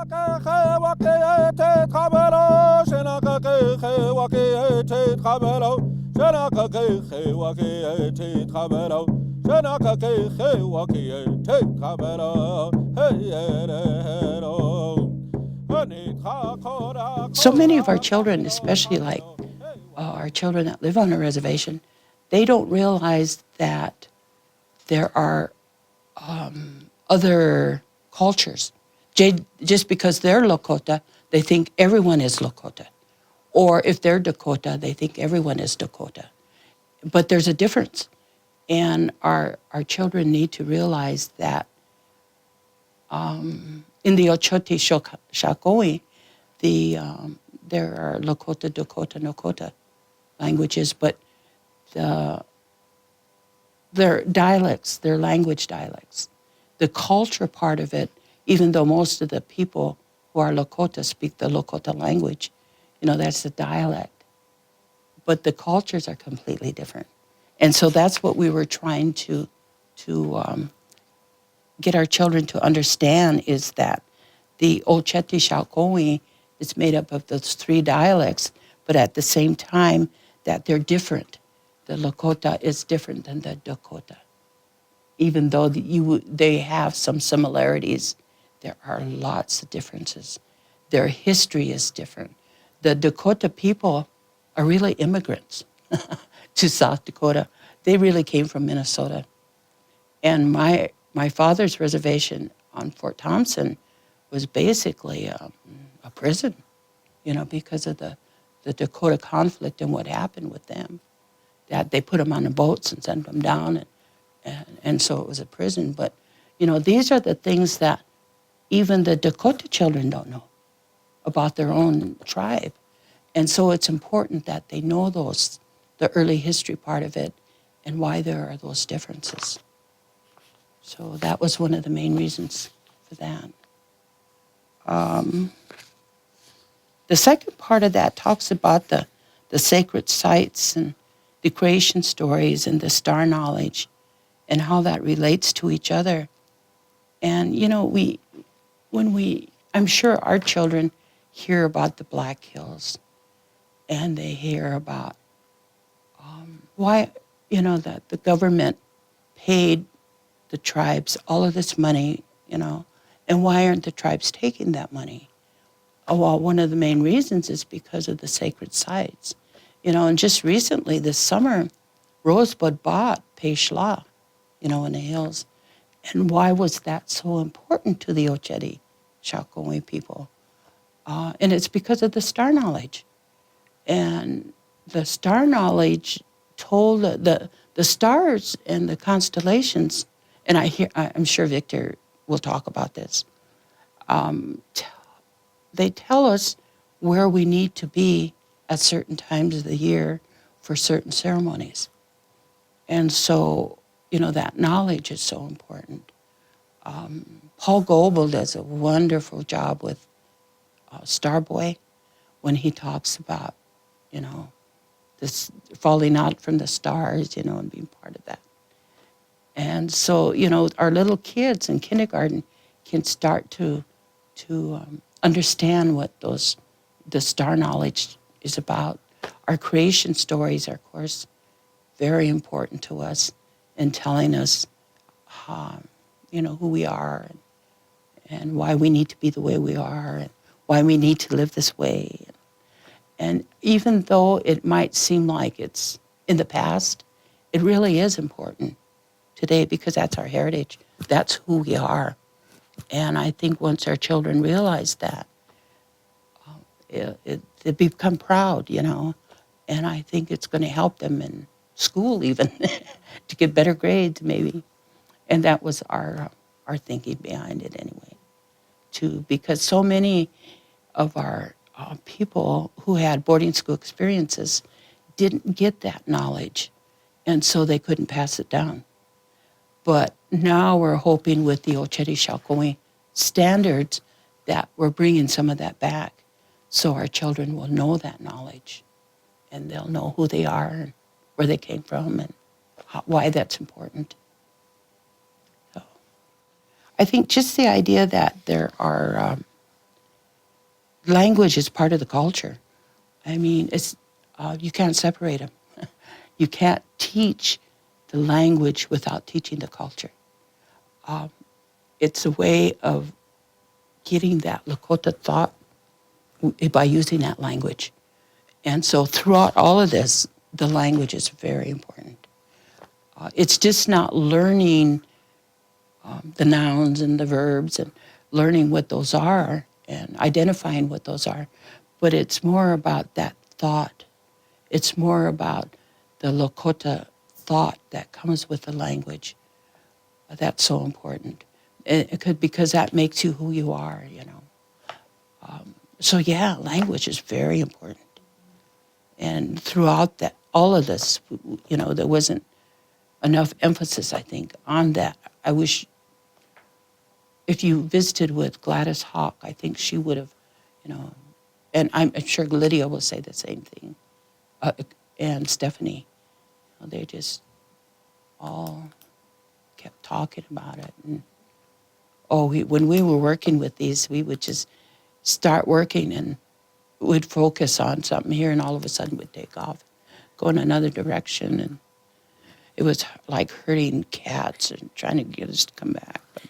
So many of our children, especially like our children that live on a reservation, they don't realize that there are other cultures. Just because they're Lakota, they think everyone is Lakota. Or if they're Dakota, they think everyone is Dakota. But there's a difference. And our children need to realize that in the Oceti Sakowin, there are Lakota, Dakota, Nakota languages, but their dialects, their language dialects. The culture part of it, even though most of the people who are Lakota speak the Lakota language, that's the dialect. But the cultures are completely different. And so that's what we were trying to get our children to understand, is that the Oceti Sakowin is made up of those three dialects, but at the same time that they're different. The Lakota is different than the Dakota. Even though they have some similarities, there are lots of differences. Their history is different. The Dakota people are really immigrants to South Dakota. They really came from Minnesota. And my father's reservation on Fort Thompson was basically a prison, because of the Dakota conflict and what happened with them. That they put them on the boats and sent them down, and so it was a prison. But, these are the things that even the Dakota children don't know about their own tribe. And so it's important that they know the early history part of it and why there are those differences. So that was one of the main reasons for that. The second part of that talks about the sacred sites and the creation stories and the star knowledge and how that relates to each other. And, I'm sure our children hear about the Black Hills, and they hear about why, that the government paid the tribes all of this money, and why aren't the tribes taking that money? Well, one of the main reasons is because of the sacred sites. And just recently, this summer, Rosebud bought Peshla, in the hills. And why was that so important to the Oceti Sakowin people? And it's because of the star knowledge. And the star knowledge told the stars and the constellations, and I'm sure Victor will talk about this. They tell us where we need to be at certain times of the year for certain ceremonies. And so, that knowledge is so important. Paul Goebel does a wonderful job with Starboy when he talks about, this falling out from the stars, and being part of that. And so, our little kids in kindergarten can start to understand what the star knowledge is about. Our creation stories are, of course, very important to us in telling us, who we are and why we need to be the way we are and why we need to live this way. And even though it might seem like it's in the past, it really is important today because that's our heritage. That's who we are. And I think once our children realize that, they become proud, and I think it's going to help them in school even to get better grades maybe. And that was our thinking behind it anyway, too, because so many of our people who had boarding school experiences didn't get that knowledge, and so they couldn't pass it down. But now we're hoping with the Oceti Sakowin standards that we're bringing some of that back so our children will know that knowledge and they'll know who they are and where they came from and why that's important. So I think just the idea that there are language is part of the culture. I mean, it's you can't separate them. You can't teach the language without teaching the culture. It's a way of getting that Lakota thought by using that language. And so throughout all of this, the language is very important. It's just not learning the nouns and the verbs and learning what those are and identifying what those are, but it's more about that thought. It's more about the Lakota thought that comes with the language. That's so important. It could, because that makes you who you are, you know. So yeah, language is very important. And throughout that, all of this, you know, there wasn't enough emphasis, I think, on that. I wish if you visited with Gladys Hawk, I think she would have, you know, and I'm sure Lydia will say the same thing, and Stephanie. You know, they just all kept talking about it. And when we were working with these, we would just start working and we'd focus on something here, and all of a sudden we'd take off, go in another direction, and it was like herding cats and trying to get us to come back. But